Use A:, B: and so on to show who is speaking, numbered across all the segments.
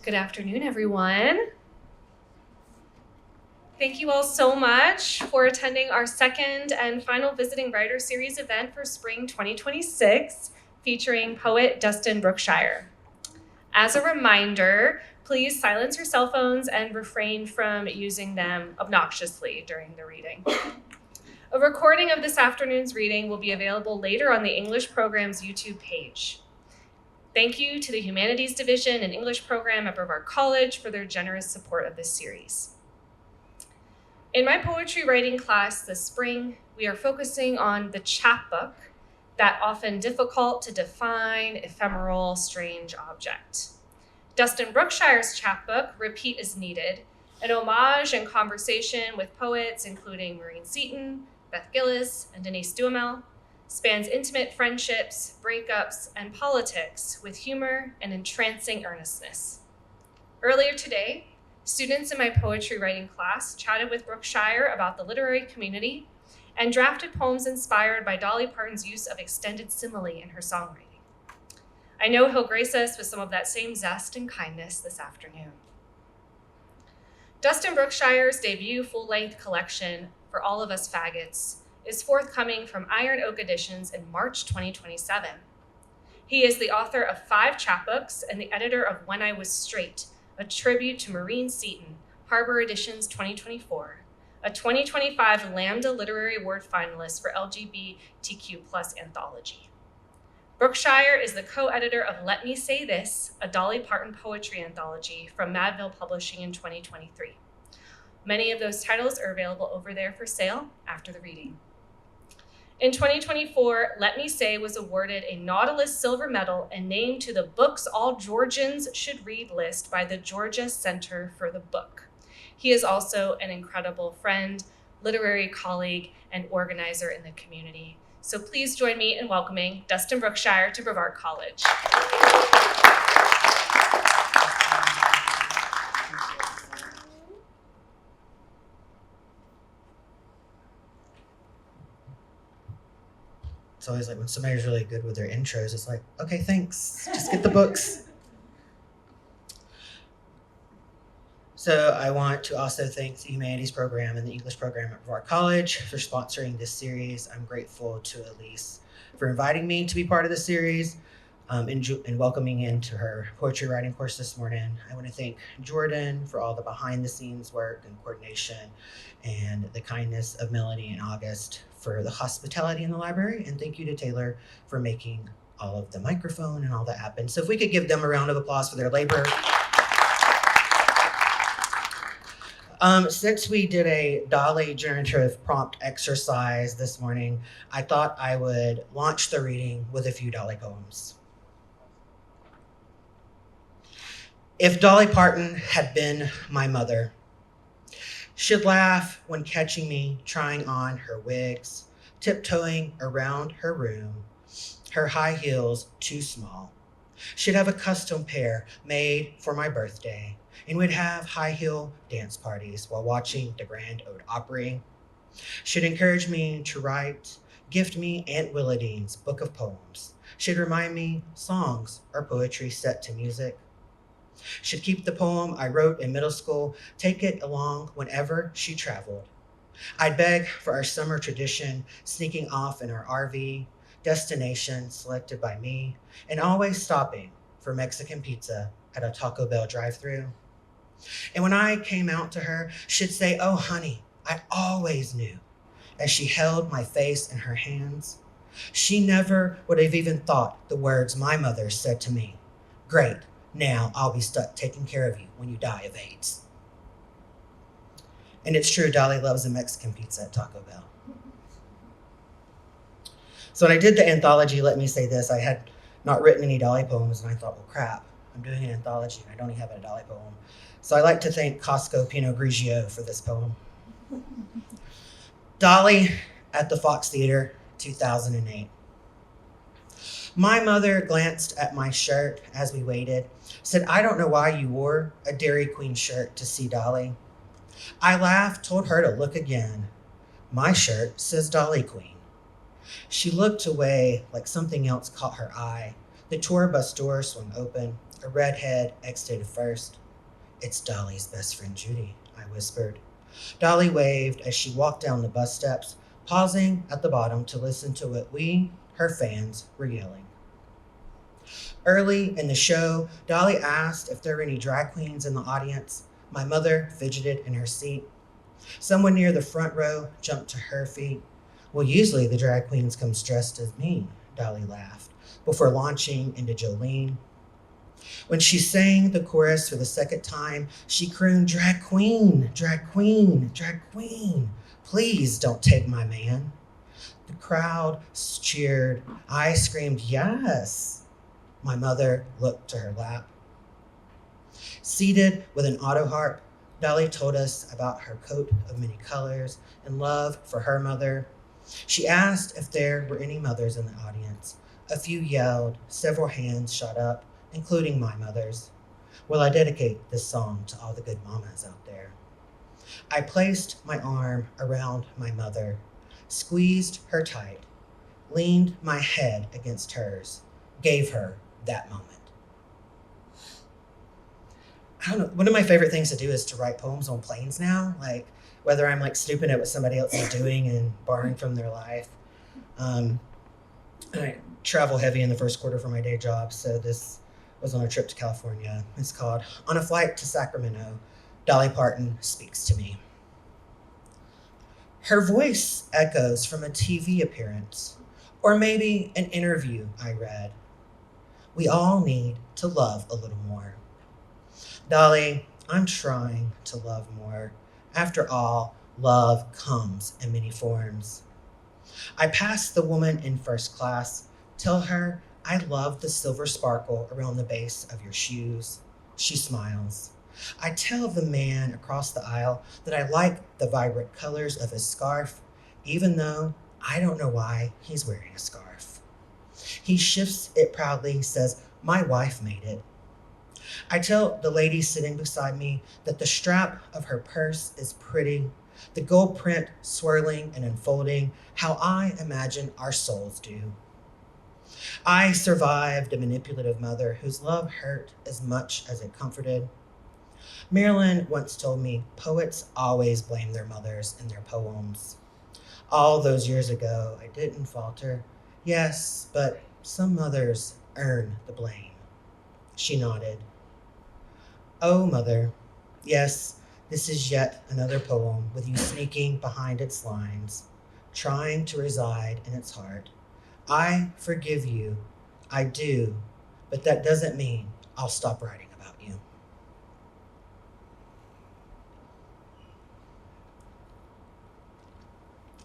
A: Good afternoon, everyone. Thank you all so much for attending our second and final Visiting Writer Series event for spring 2026, featuring poet Dustin Brookshire. As a reminder, please silence your cell phones and refrain from using them obnoxiously during the reading. A recording of this afternoon's reading will be available later on the English program's YouTube page. Thank you to the Humanities Division and English program at Brevard College for their generous support of this series. In my poetry writing class this spring, we are focusing on the chapbook, that often difficult to define, ephemeral, strange object. Dustin Brookshire's chapbook, Repeat is Needed, an homage and conversation with poets including Maureen Seton, Beth Gillis, and Denise Duhamel, spans intimate friendships, breakups, and politics with humor and entrancing earnestness. Earlier today, students in my poetry writing class chatted with Brookshire about the literary community and drafted poems inspired by Dolly Parton's use of extended simile in her songwriting. I know he'll grace us with some of that same zest and kindness this afternoon. Dustin Brookshire's debut full-length collection, For All of Us Faggots, is forthcoming from Iron Oak Editions in March 2027. He is the author of 5 chapbooks and the editor of When I Was Straight, a tribute to Maureen Seton, Harbor Editions 2024, a 2025 Lambda Literary Award finalist for LGBTQ+ anthology. Brookshire is the co-editor of Let Me Say This, a Dolly Parton poetry anthology from Madville Publishing in 2023. Many of those titles are available over there for sale after the reading. In 2024, Let Me Say was awarded a Nautilus Silver Medal and named to the Books All Georgians Should Read list by the Georgia Center for the Book. He is also an incredible friend, literary colleague, and organizer in the community. So please join me in welcoming Dustin Brookshire to Brevard College.
B: It's always like when somebody's really good with their intros, it's like, okay, thanks, just get the books. So I want to also thank the Humanities program and the English program at Brevard College for sponsoring this series. I'm grateful to Elise for inviting me to be part of the series and welcoming into her poetry writing course this morning. I want to thank Jordan for all the behind the scenes work and coordination, and the kindness of Melody and August for the hospitality in the library. And thank you to Taylor for making all of the microphone and all that happen. So if we could give them a round of applause for their labor. Since we did a Dolly generative prompt exercise this morning, I thought I would launch the reading with a few Dolly poems. If Dolly Parton had been my mother, she'd laugh when catching me trying on her wigs, tiptoeing around her room, her high heels too small. She'd have a custom pair made for my birthday, and we'd have high heel dance parties while watching the Grand Ole Opry. She'd encourage me to write, gift me Aunt Willadine's book of poems. She'd remind me songs or poetry set to music. She'd keep the poem I wrote in middle school, take it along whenever she traveled. I'd beg for our summer tradition, sneaking off in our RV, destination selected by me, and always stopping for Mexican pizza at a Taco Bell drive-thru. And when I came out to her, she'd say, "Oh, honey, I always knew," as she held my face in her hands. She never would have even thought the words my mother said to me. "Great. Now I'll be stuck taking care of you when you die of AIDS." And it's true, Dolly loves a Mexican pizza at Taco Bell. So when I did the anthology, Let Me Say This, I had not written any Dolly poems, and I thought, well, crap, I'm doing an anthology and I don't even have a Dolly poem. So I like to thank Costco Pinot Grigio for this poem. Dolly at the Fox Theater, 2008. My mother glanced at my shirt as we waited, said, "I don't know why you wore a Dairy Queen shirt to see Dolly." I laughed, told her to look again. "My shirt says Dolly Queen." She looked away like something else caught her eye. The tour bus door swung open. A redhead exited first. "It's Dolly's best friend Judy," I whispered. Dolly waved as she walked down the bus steps, pausing at the bottom to listen to what we, her fans, were yelling. Early in the show, Dolly asked if there were any drag queens in the audience. My mother fidgeted in her seat. Someone near the front row jumped to her feet. "Well, usually the drag queens come dressed as me," Dolly laughed, before launching into Jolene. When she sang the chorus for the second time, she crooned, "Drag queen, drag queen, drag queen. Please don't take my man." The crowd cheered. I screamed, "Yes." My mother looked to her lap. Seated with an auto harp, Dolly told us about her coat of many colors and love for her mother. She asked if there were any mothers in the audience. A few yelled, several hands shot up, including my mother's. Well, I dedicate this song to all the good mamas out there. I placed my arm around my mother, squeezed her tight, leaned my head against hers, gave her that moment. I don't know, one of my favorite things to do is to write poems on planes now, like whether I'm like snooping at what somebody else is doing and borrowing from their life. I travel heavy in the first quarter for my day job, so this was on a trip to California. It's called "On a Flight to Sacramento, Dolly Parton Speaks to Me." Her voice echoes from a TV appearance, or maybe an interview I read. We all need to love a little more. Dolly, I'm trying to love more. After all, love comes in many forms. I pass the woman in first class, tell her I love the silver sparkle around the base of your shoes. She smiles. I tell the man across the aisle that I like the vibrant colors of his scarf, even though I don't know why he's wearing a scarf. He shifts it proudly, says, "My wife made it." I tell the lady sitting beside me that the strap of her purse is pretty, the gold print swirling and unfolding how I imagine our souls do. I survived a manipulative mother whose love hurt as much as it comforted. Marilyn once told me poets always blame their mothers in their poems. All those years ago, I didn't falter. Yes, but some mothers earn the blame. She nodded. Oh, mother, yes, this is yet another poem with you sneaking behind its lines, trying to reside in its heart. I forgive you, I do, but that doesn't mean I'll stop writing about you.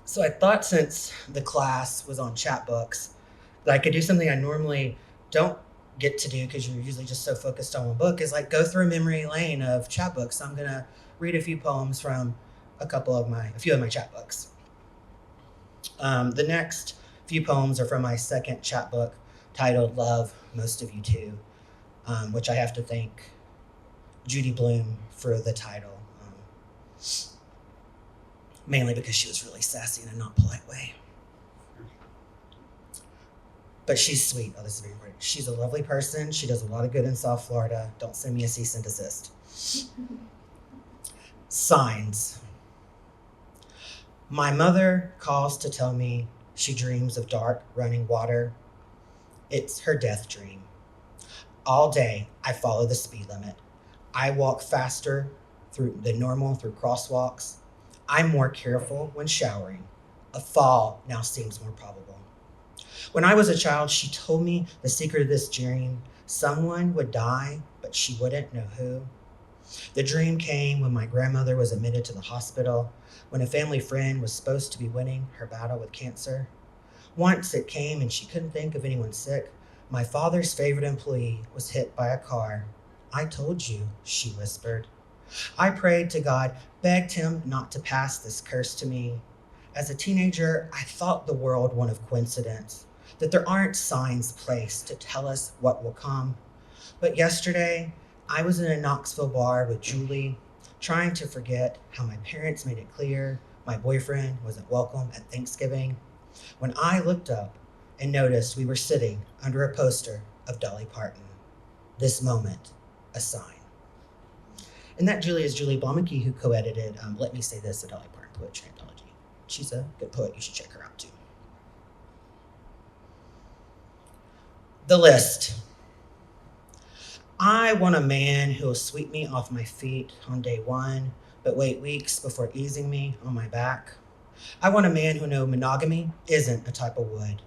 B: So I thought, since the class was on chapbooks, that I could do something I normally don't get to do because you're usually just so focused on one book, is like go through memory lane of chapbooks. So I'm gonna read a few poems from a few of my chapbooks. The next few poems are from my second chapbook titled "Love Most of You Too," which I have to thank Judy Bloom for the title, mainly because she was really sassy in a not polite way. But she's sweet. Oh, this is very important. She's a lovely person. She does a lot of good in South Florida. Don't send me a cease and desist. Signs. My mother calls to tell me she dreams of dark running water. It's her death dream. All day, I follow the speed limit. I walk faster than normal through crosswalks. I'm more careful when showering. A fall now seems more probable. When I was a child, she told me the secret of this dream. Someone would die, but she wouldn't know who. The dream came when my grandmother was admitted to the hospital, when a family friend was supposed to be winning her battle with cancer. Once it came and she couldn't think of anyone sick. My father's favorite employee was hit by a car. I told you, she whispered. I prayed to God, begged him not to pass this curse to me. As a teenager, I thought the world one of coincidence, that there aren't signs placed to tell us what will come. But yesterday, I was in a Knoxville bar with Julie, trying to forget how my parents made it clear my boyfriend wasn't welcome at Thanksgiving, when I looked up and noticed we were sitting under a poster of Dolly Parton. this moment a sign. And that Julie is Julie Blomeke, who co-edited Let Me Say This, a Dolly Parton poetry anthology. She's a good poet. You should check her out too. The list. I want a man who will sweep me off my feet on day one, but wait weeks before easing me on my back. I want a man who knows monogamy isn't a type of wood,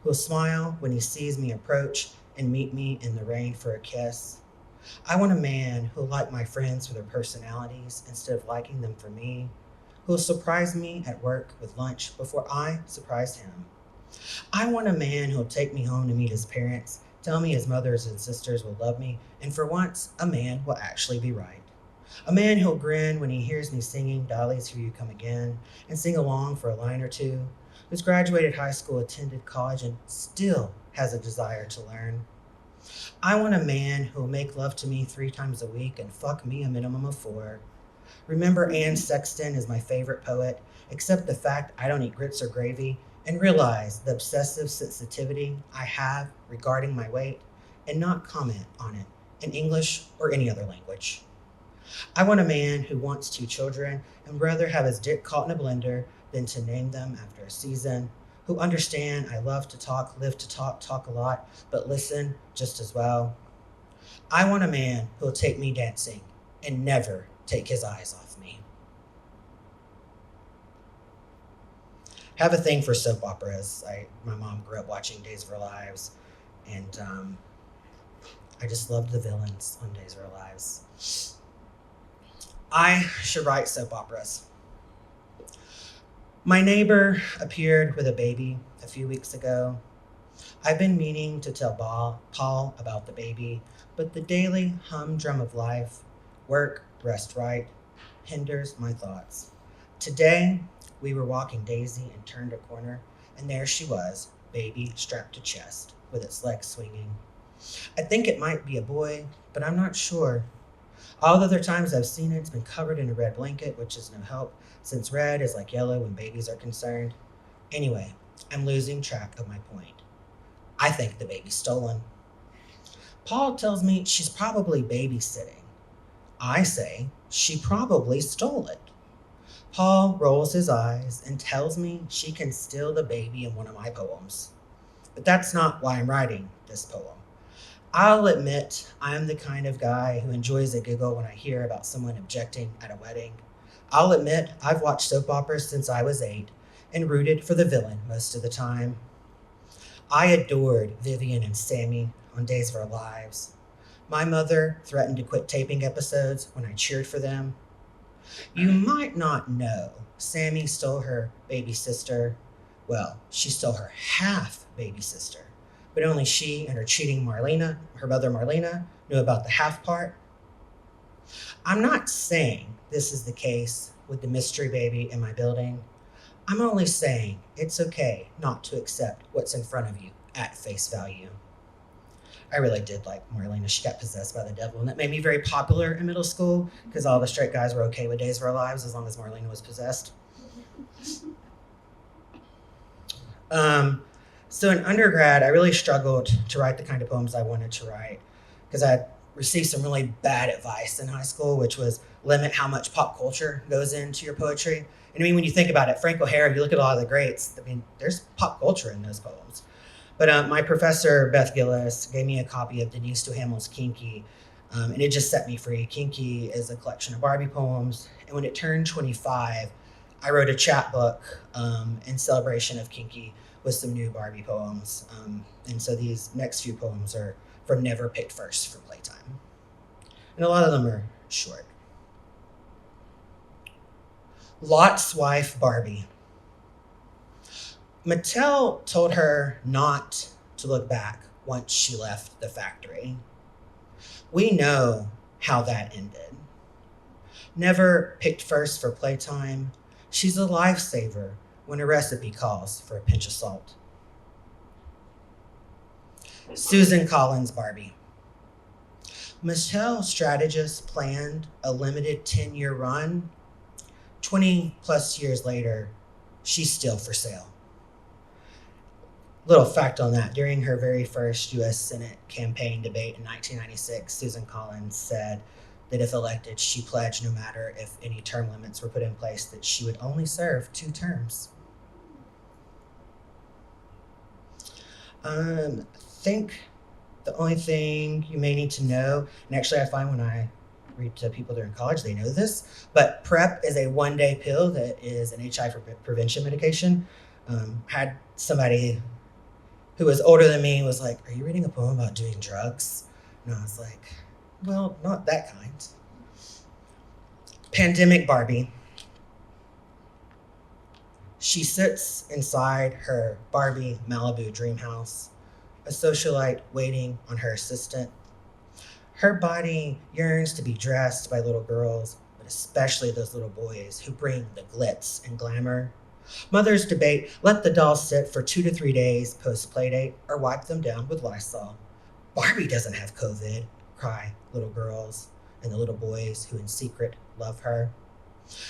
B: who will smile when he sees me approach and meet me in the rain for a kiss. I want a man who will like my friends for their personalities instead of liking them for me, who will surprise me at work with lunch before I surprise him. I want a man who will take me home to meet his parents, tell me his mothers and sisters will love me, and for once, a man will actually be right. A man who'll grin when he hears me singing Dolly's Here You Come Again and sing along for a line or two, who's graduated high school, attended college, and still has a desire to learn. I want a man who'll make love to me 3 times a week and fuck me a minimum of 4. Remember Anne Sexton is my favorite poet, accept the fact I don't eat grits or gravy, and realize the obsessive sensitivity I have regarding my weight and not comment on it in English or any other language. I want a man who wants 2 children and rather have his dick caught in a blender than to name them after a season, who understand I love to talk, live to talk a lot, but listen just as well. I want a man who will take me dancing and never take his eyes off me. Have a thing for soap operas. My mom grew up watching Days of Our Lives, and I just loved the villains on Days of Our Lives. I should write soap operas. My neighbor appeared with a baby a few weeks ago. I've been meaning to tell Paul about the baby, but the daily humdrum of life, work, rest right, hinders my thoughts. Today, we were walking Daisy and turned a corner, and there she was, baby strapped to chest, with its legs swinging. I think it might be a boy, but I'm not sure. All the other times I've seen it, it's been covered in a red blanket, which is no help, since red is like yellow when babies are concerned. Anyway, I'm losing track of my point. I think the baby's stolen. Paul tells me she's probably babysitting. I say she probably stole it. Paul rolls his eyes and tells me she can steal the baby in one of my poems. But that's not why I'm writing this poem. I'll admit I'm the kind of guy who enjoys a giggle when I hear about someone objecting at a wedding. I'll admit I've watched soap operas since I was 8 and rooted for the villain most of the time. I adored Vivian and Sammy on Days of Our Lives. My mother threatened to quit taping episodes when I cheered for them. You might not know Sammy stole her baby sister. Well, she stole her half baby sister, but only she and her cheating Marlena, her mother Marlena, knew about the half part. I'm not saying this is the case with the mystery baby in my building. I'm only saying it's okay not to accept what's in front of you at face value. I really did like Marlena. She got possessed by the devil, and that made me very popular in middle school because all the straight guys were okay with Days of Our Lives as long as Marlena was possessed. So in undergrad, I really struggled to write the kind of poems I wanted to write because I received some really bad advice in high school, which was limit how much pop culture goes into your poetry. And I mean, when you think about it, Frank O'Hara, you look at a lot of the greats, I mean, there's pop culture in those poems. But my professor, Beth Gillis, gave me a copy of Denise Duhamel's Kinky, and it just set me free. Kinky is a collection of Barbie poems, and when it turned 25, I wrote a chapbook in celebration of Kinky with some new Barbie poems. And so these next few poems are from Never Picked First from Playtime. And a lot of them are short. Lot's wife, Barbie. Mattel told her not to look back once she left the factory. We know how that ended. Never picked first for playtime, she's a lifesaver when a recipe calls for a pinch of salt. Susan Collins, Barbie. Mattel strategists planned a limited 10-year run. 20 plus years later, she's still for sale. Little fact on that, during her very first U.S. Senate campaign debate in 1996, Susan Collins said that if elected, she pledged no matter if any term limits were put in place that she would only serve 2 terms. I think the only thing you may need to know, and actually I find when I read to people during college, they know this, but PrEP is a 1-day pill that is an HIV prevention medication. Had somebody who was older than me was like, "Are you reading a poem about doing drugs?" And I was like, well, not that kind. Pandemic Barbie. She sits inside her Barbie Malibu dream house, a socialite waiting on her assistant. Her body yearns to be dressed by little girls, but especially those little boys who bring the glitz and glamour. Mothers debate, let the dolls sit for 2 to 3 days post playdate or wipe them down with Lysol. Barbie doesn't have COVID, cry little girls and the little boys who in secret love her.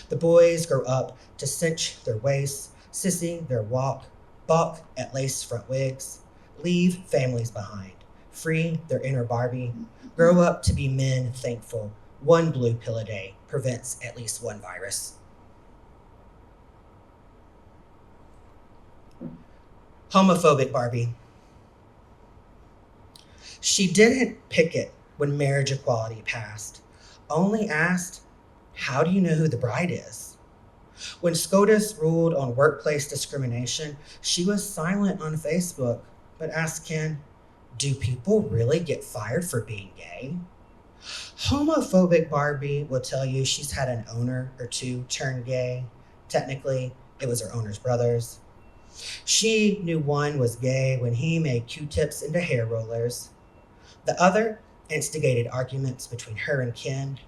B: The boys grow up to cinch their waists, sissy their walk, balk at lace front wigs, leave families behind, free their inner Barbie, grow up to be men thankful 1 blue pill a day prevents at least 1 virus. Homophobic Barbie. She didn't picket when marriage equality passed, only asked, how do you know who the bride is? When SCOTUS ruled on workplace discrimination, she was silent on Facebook, but asked Ken, do people really get fired for being gay? Homophobic Barbie will tell you she's had an owner or 2 turn gay. Technically, it was her owner's brothers. She knew one was gay when he made Q-tips into hair rollers. The other instigated arguments between her and Ken.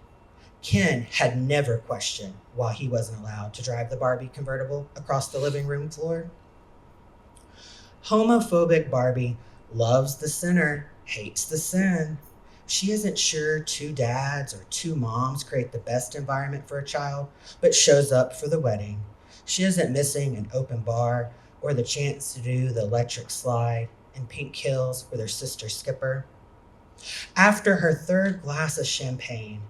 B: Ken had never questioned why he wasn't allowed to drive the Barbie convertible across the living room floor. Homophobic Barbie loves the sinner, hates the sin. She isn't sure 2 dads or 2 moms create the best environment for a child, but shows up for the wedding. She isn't missing an open bar or the chance to do the electric slide in Pink Hills with her sister Skipper. After her 3rd glass of champagne,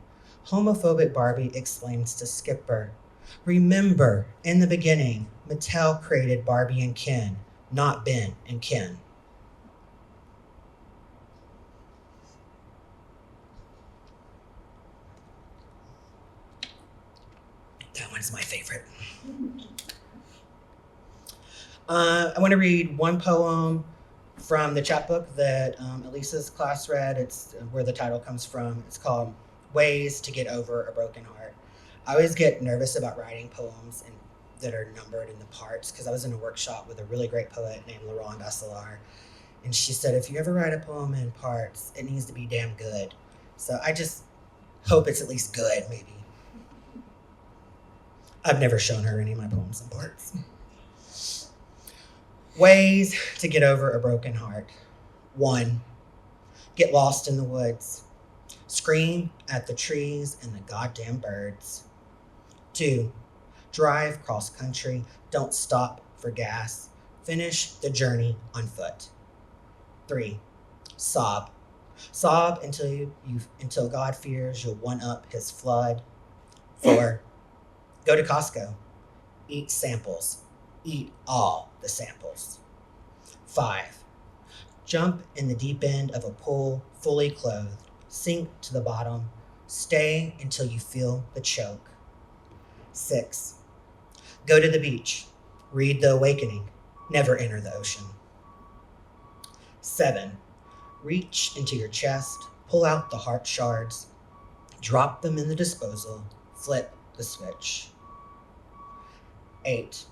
B: homophobic Barbie explains to Skipper, remember, in the beginning, Mattel created Barbie and Ken, not Ben and Ken. That one's my favorite. I want to read one poem from the chapbook that Elisa's class read. It's where the title comes from. It's called Ways to Get Over a Broken Heart. I always get nervous about writing poems that are numbered in the parts because I was in a workshop with a really great poet named Laurent Vasselard. And she said, if you ever write a poem in parts, it needs to be damn good. So I just hope it's at least good, maybe. I've never shown her any of my poems in parts. Ways to get over a broken heart. 1, get lost in the woods. Scream at the trees and the goddamn birds. 2, drive cross country. Don't stop for gas. Finish the journey on foot. 3, sob. Sob until God fears you'll one-up his flood. 4, go to Costco. Eat samples. Eat all the samples. 5, jump in the deep end of a pool fully clothed. Sink to the bottom. Stay until you feel the choke. 6, go to the beach. Read The Awakening. Never enter the ocean. 7, reach into your chest. Pull out the heart shards. Drop them in the disposal. Flip the switch. 8,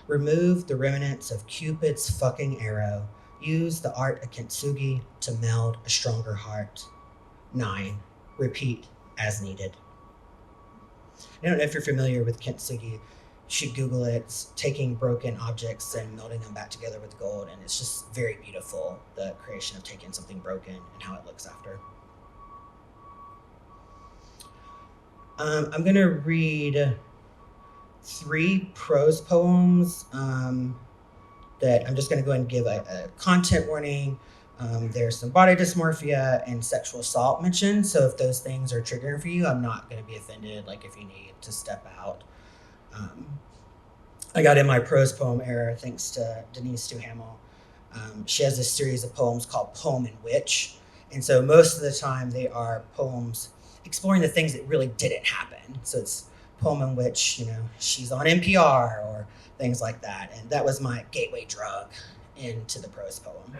B: remove the remnants of Cupid's fucking arrow. Use the art of kintsugi to meld a stronger heart. 9, repeat as needed. I don't know if you're familiar with kintsugi. You should Google it. It's taking broken objects and melding them back together with gold, and it's just very beautiful, the creation of taking something broken and how it looks after. I'm going to read 3 prose poems that that I'm just going to go ahead and give a content warning. There's some body dysmorphia and sexual assault mentioned. So if those things are triggering for you, I'm not going to be offended. Like if you need to step out. I got in my prose poem era thanks to Denise Duhamel. She has this series of poems called Poem in Which. And so most of the time they are poems exploring the things that really didn't happen. So it's poem in which, she's on NPR or things like that. And that was my gateway drug into the prose poem.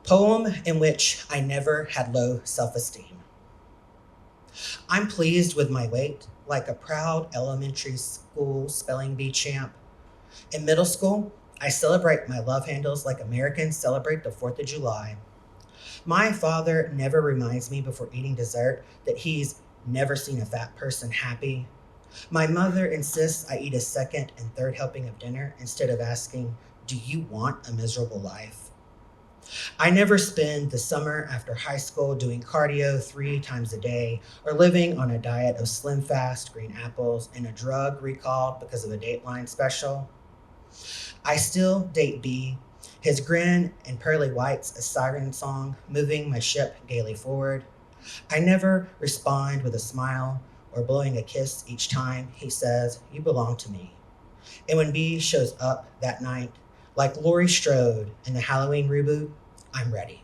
B: Poem in which I never had low self-esteem. I'm pleased with my weight, like a proud elementary school spelling bee champ. In middle school, I celebrate my love handles like Americans celebrate the 4th of July. My father never reminds me before eating dessert that he's never seen a fat person happy. My mother insists I eat a second and third helping of dinner instead of asking, "Do you want a miserable life?" I never spend the summer after high school doing cardio 3 times a day or living on a diet of Slim Fast green apples and a drug recalled because of a Dateline special. I still date B, his grin and pearly whites a siren song, moving my ship gaily forward. I never respond with a smile or blowing a kiss each time he says, "You belong to me." And when B shows up that night, like Laurie Strode in the Halloween reboot, I'm ready.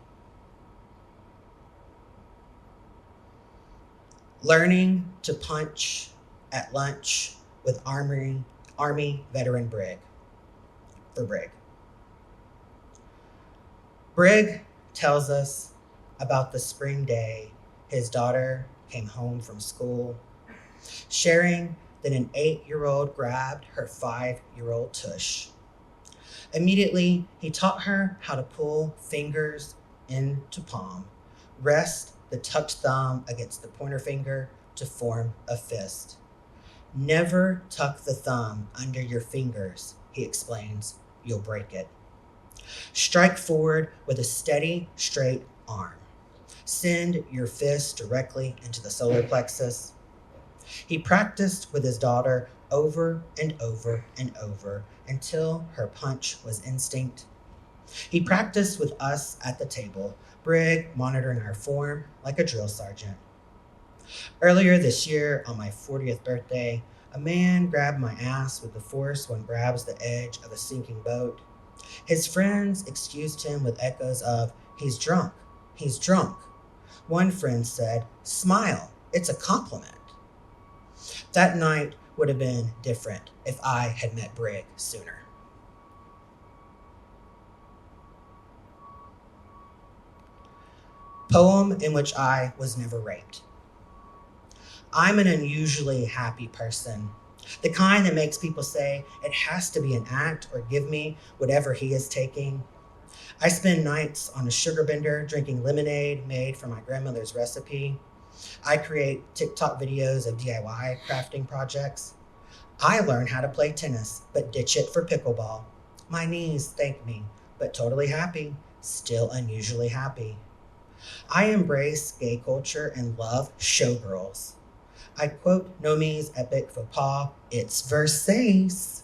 B: Learning to punch at lunch with Army veteran Brig. For Brig. Brig tells us about the spring day his daughter came home from school, sharing that an 8-year-old grabbed her 5-year-old tush. Immediately, he taught her how to pull fingers into palm, rest the tucked thumb against the pointer finger to form a fist. Never tuck the thumb under your fingers, he explains. You'll break it. Strike forward with a steady, straight arm. Send your fist directly into the solar plexus. He practiced with his daughter over and over and over until her punch was instinct. He practiced with us at the table, Brig monitoring our form like a drill sergeant. Earlier this year, on my 40th birthday, a man grabbed my ass with the force one grabs the edge of a sinking boat. His friends excused him with echoes of, "He's drunk, he's drunk." One friend said, "Smile, it's a compliment." That night would have been different if I had met Brig sooner. Poem in which I was never raped. I'm an unusually happy person, the kind that makes people say it has to be an act or give me whatever he is taking. I spend nights on a sugar bender drinking lemonade made from my grandmother's recipe. I create TikTok videos of DIY crafting projects. I learn how to play tennis, but ditch it for pickleball. My knees thank me, but totally happy, still unusually happy. I embrace gay culture and love showgirls. I quote Nomi's epic faux pas, "It's Versace."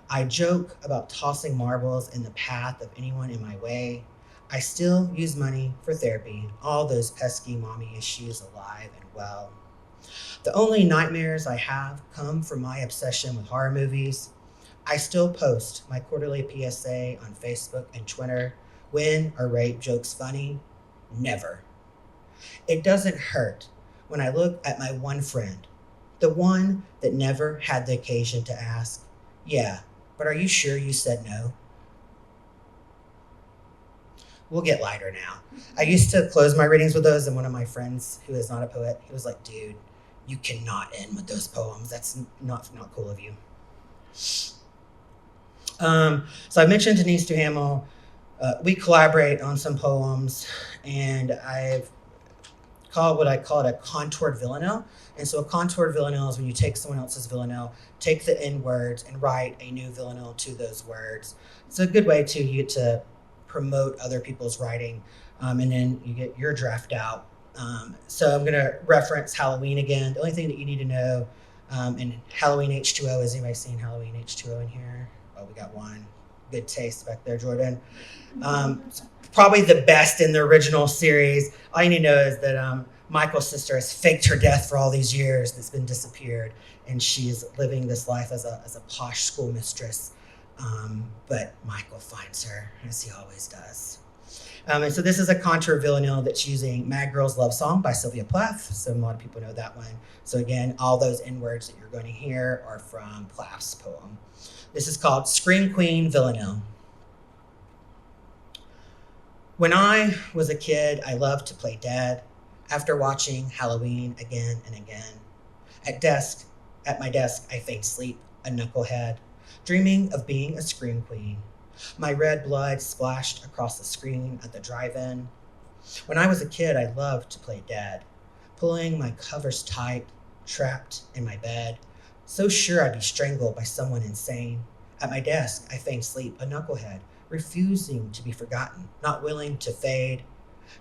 B: I joke about tossing marbles in the path of anyone in my way. I still use money for therapy, all those pesky mommy issues alive and well. The only nightmares I have come from my obsession with horror movies. I still post my quarterly PSA on Facebook and Twitter. When are rape jokes funny? Never. It doesn't hurt when I look at my one friend, the one that never had the occasion to ask, "Yeah, but are you sure you said no?" We'll get lighter now. I used to close my readings with those, and one of my friends who is not a poet, he was like, "Dude, you cannot end with those poems. That's not cool of you." So I mentioned Denise Duhamel. We collaborate on some poems, and I've called what I call it a contoured villanelle. And so a contoured villanelle is when you take someone else's villanelle, take the end words, and write a new villanelle to those words. It's a good way to you get to promote other people's writing, and then you get your draft out. So I'm going to reference Halloween again. The only thing that you need to know And Halloween H2O, has anybody seen Halloween H2O in here? Oh, we got one. Good taste back there, Jordan. Probably the best in the original series. All you need to know is that Michael's sister has faked her death for all these years. That's been disappeared, and she is living this life as a posh schoolmistress. But Michael finds her, as he always does. And so this is a contra villanelle that's using Mad Girl's Love Song by Sylvia Plath. So a lot of people know that one. So again, all those N-words that you're going to hear are from Plath's poem. This is called Scream Queen Villanelle. When I was a kid, I loved to play dead after watching Halloween again and again. At my desk, I feigned sleep, a knucklehead, dreaming of being a scream queen. My red blood splashed across the screen at the drive-in. When I was a kid, I loved to play dead, pulling my covers tight, trapped in my bed, so sure I'd be strangled by someone insane. At my desk, I feigned sleep, a knucklehead, refusing to be forgotten, not willing to fade,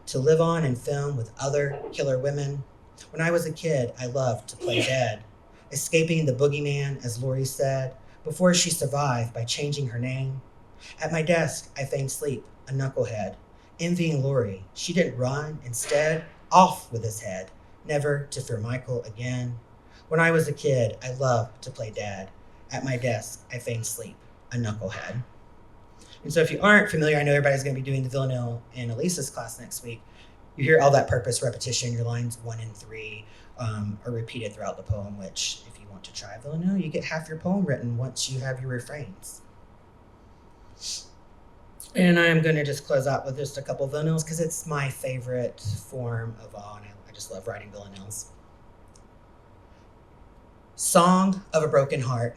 B: to live on in film with other killer women. When I was a kid, I loved to play dead, escaping the boogeyman, as Lori said, before she survived by changing her name. At my desk, I feigned sleep, a knucklehead, envying Lori. She didn't run, instead, off with his head, never to fear Michael again. When I was a kid, I loved to play dead. At my desk, I feigned sleep, a knucklehead. And so if you aren't familiar, I know everybody's going to be doing the Villanelle in Elisa's class next week. You hear all that purpose repetition. Your lines 1 and 3 are repeated throughout the poem, which if you want to try Villanelle, you get half your poem written once you have your refrains. And I'm going to just close out with just a couple of villanelles because it's my favorite form of all, and I just love writing villanelles. Song of a Broken Heart.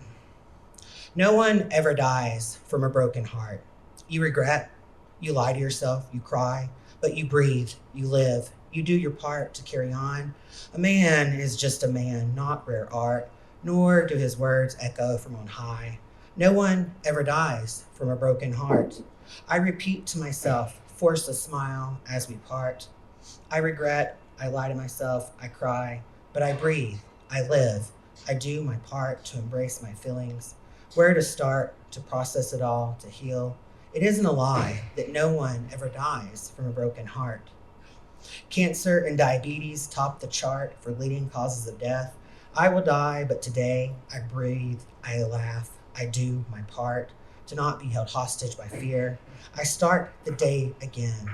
B: No one ever dies from a broken heart. You regret, you lie to yourself, you cry, but you breathe, you live, you do your part to carry on. A man is just a man, not rare art, nor do his words echo from on high. No one ever dies from a broken heart. I repeat to myself, force a smile as we part. I regret, I lie to myself, I cry, but I breathe, I live, I do my part to embrace my feelings. Where to start, to process it all, to heal. It isn't a lie that no one ever dies from a broken heart. Cancer and diabetes top the chart for leading causes of death. I will die, but today I breathe, I laugh, I do my part to not be held hostage by fear. I start the day again.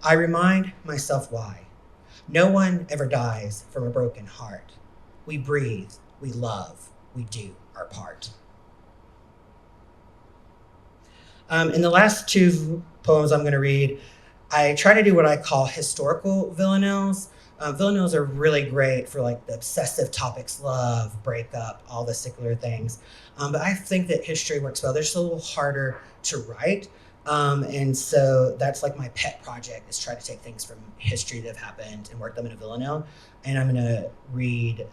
B: I remind myself why. No one ever dies from a broken heart. We breathe, we love, we do our part. In the last two poems I'm going to read, I try to do what I call historical villanelles. Villanelles are really great for like the obsessive topics, love, breakup, all the secular things. But I think that history works well. They're just a little harder to write. And so that's like my pet project, is try to take things from history that have happened and work them in a villanelle. And I'm going to read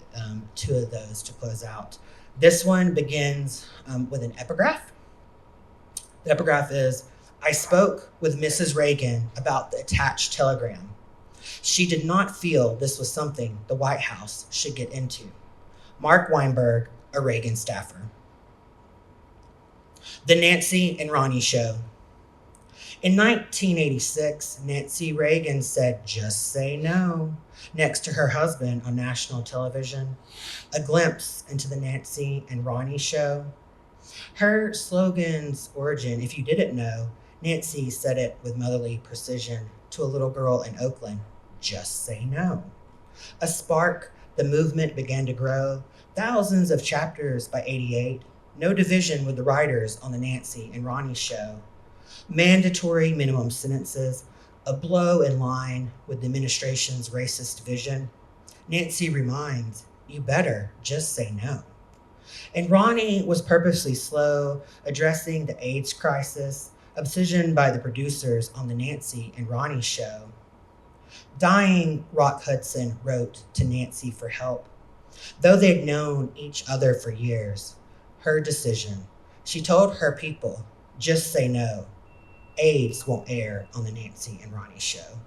B: 2 of those to close out. This one begins with an epigraph. The epigraph is, I spoke with Mrs. Reagan about the attached telegram. She did not feel this was something the White House should get into. Mark Weinberg, a Reagan staffer. The Nancy and Ronnie Show. In 1986, Nancy Reagan said, "Just say no," next to her husband on national television. A glimpse into the Nancy and Ronnie Show. Her slogan's origin, if you didn't know, Nancy said it with motherly precision to a little girl in Oakland, "Just say no." A spark, the movement began to grow. Thousands of chapters by 88. No division with the writers on the Nancy and Ronnie Show. Mandatory minimum sentences, a blow in line with the administration's racist vision. Nancy reminds, you better just say no. And Ronnie was purposely slow, addressing the AIDS crisis, obsession by the producers on the Nancy and Ronnie Show. Dying, Rock Hudson wrote to Nancy for help. Though they'd known each other for years, her decision, she told her people, just say no. AIDS won't air on the Nancy and Ronnie Show.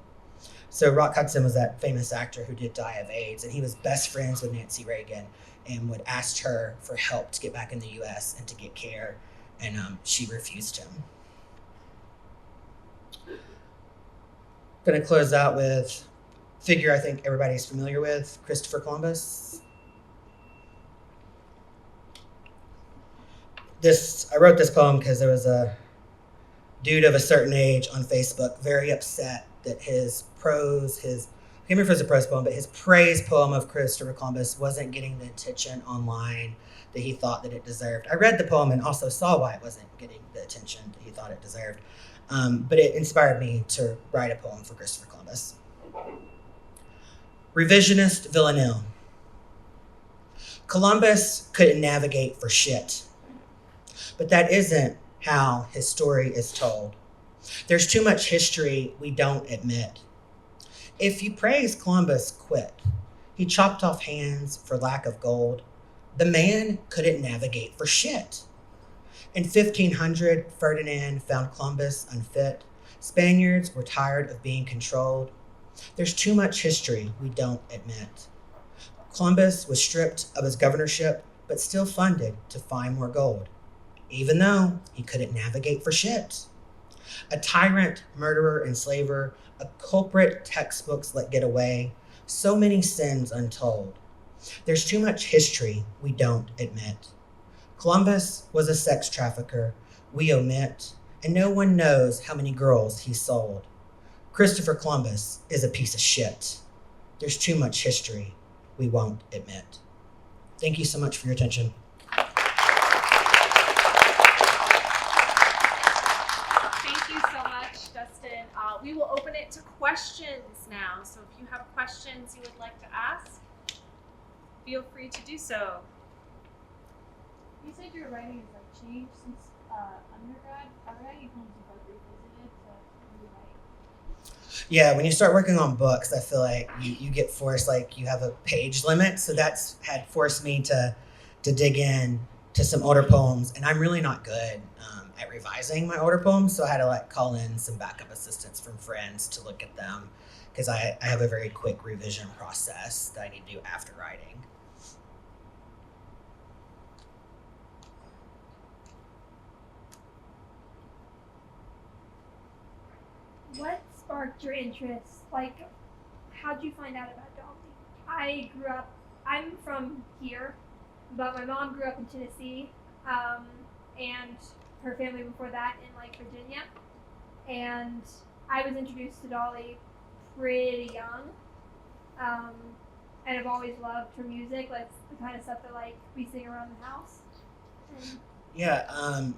B: So Rock Hudson was that famous actor who did die of AIDS, and he was best friends with Nancy Reagan. and would ask her for help to get back in the U.S. and to get care, and she refused him. Going to close out with a figure I think everybody's familiar with, Christopher Columbus. I wrote this poem because there was a dude of a certain age on Facebook very upset that his prose, I can't remember if it was a prose poem, but his praise poem of Christopher Columbus wasn't getting the attention online that he thought that it deserved. I read the poem and also saw why it wasn't getting the attention that he thought it deserved. But it inspired me to write a poem for Christopher Columbus. Revisionist Villanelle. Columbus couldn't navigate for shit. But that isn't how his story is told. There's too much history we don't admit. If you praise Columbus, quit. He chopped off hands for lack of gold. The man couldn't navigate for shit. In 1500, Ferdinand found Columbus unfit. Spaniards were tired of being controlled. There's too much history we don't admit. Columbus was stripped of his governorship, but still funded to find more gold, even though he couldn't navigate for shit. A tyrant, murderer, enslaver, a culprit textbooks let get away, so many sins untold. There's too much history we don't admit. Columbus was a sex trafficker we omit, and no one knows how many girls he sold. Christopher Columbus is a piece of shit. There's too much history we won't admit. Thank you so much for your attention.
A: We will open it to questions now. So if you have questions you would like to ask, feel free to do so.
C: You said your writing has changed since undergrad. Are there any poems you've revisited to rewrite?
B: Yeah, when you start working on books, I feel like you get forced, you have a page limit. So that's had forced me to dig in to some older poems, and I'm really not good at revising my older poems, so I had to call in some backup assistance from friends to look at them, because I have a very quick revision process that I need to do after writing.
C: What sparked your interest? How'd you find out about Dolly? I'm from here, but my mom grew up in Tennessee, and her family before that in Virginia, and I was introduced to Dolly pretty young, and I've always loved her music, the kind of stuff that we sing around the house.
B: Yeah,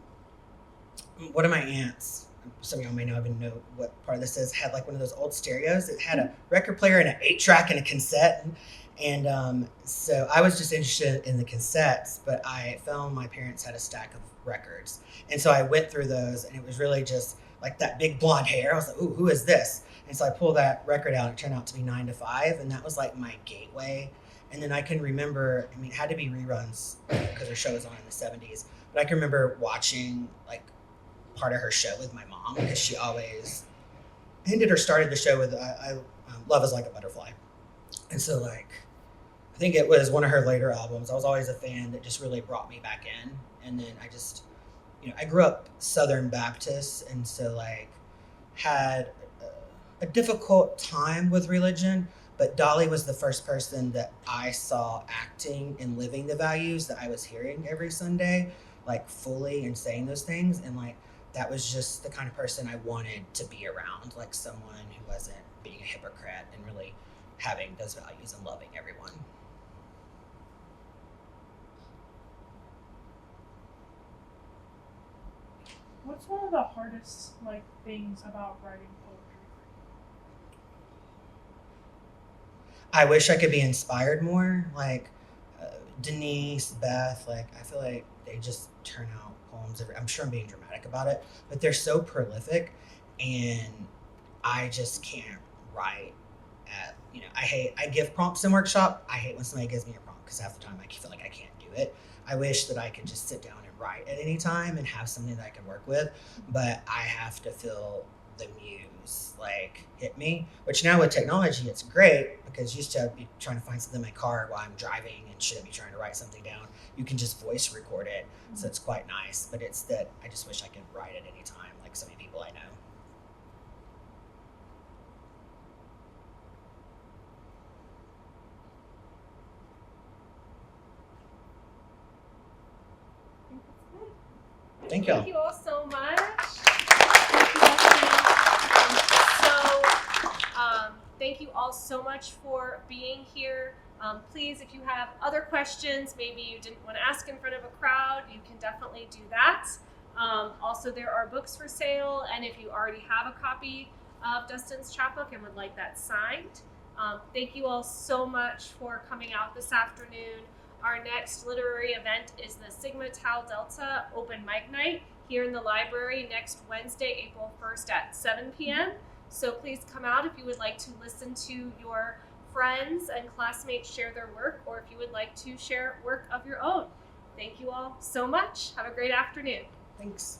B: one of my aunts, some of y'all may not even know what part of this is, had one of those old stereos. It had a record player and an 8-track and a cassette. And so I was just interested in the cassettes, but I found my parents had a stack of records. And so I went through those, and it was really just that big blonde hair. I was like, ooh, who is this? And so I pulled that record out, and it turned out to be 9 to 5, and that was my gateway. And then I can remember, it had to be reruns because her show was on in the 70s, but I can remember watching part of her show with my mom, because she always ended or started the show with Love Is Like a Butterfly. And so I think it was one of her later albums. I was always a fan that just really brought me back in. And then I just, I grew up Southern Baptist, and so had a difficult time with religion, but Dolly was the first person that I saw acting and living the values that I was hearing every Sunday, fully, and saying those things. And that was just the kind of person I wanted to be around, someone who wasn't being a hypocrite and really having those values and loving everyone.
D: What's one of the hardest things about writing poetry for you?
B: I wish I could be inspired more. Denise, Beth, I feel like they just turn out poems I'm sure I'm being dramatic about it, but they're so prolific, and I just can't write I give prompts in workshop. I hate when somebody gives me a prompt, because half the time I feel like I can't do it. I wish that I could just sit down and write at any time and have something that I can work with, but I have to feel the muse like hit me. Which now with technology, it's great because used to be trying to find something in my car while I'm driving and shouldn't be trying to write something down. You can just voice record it, so it's quite nice. But it's that I just wish I could write at any time, like so many people I know. Thank y'all.
A: Thank you all so much. Thank you, Dustin. Thank you all so much for being here. Please, if you have other questions, maybe you didn't want to ask in front of a crowd, you can definitely do that. Also, there are books for sale, and if you already have a copy of Dustin's chapbook and would like that signed, thank you all so much for coming out this afternoon. Our next literary event is the Sigma Tau Delta Open Mic Night here in the library next Wednesday, April 1st at 7 p.m. So please come out if you would like to listen to your friends and classmates share their work, or if you would like to share work of your own. Thank you all so much. Have a great afternoon.
B: Thanks.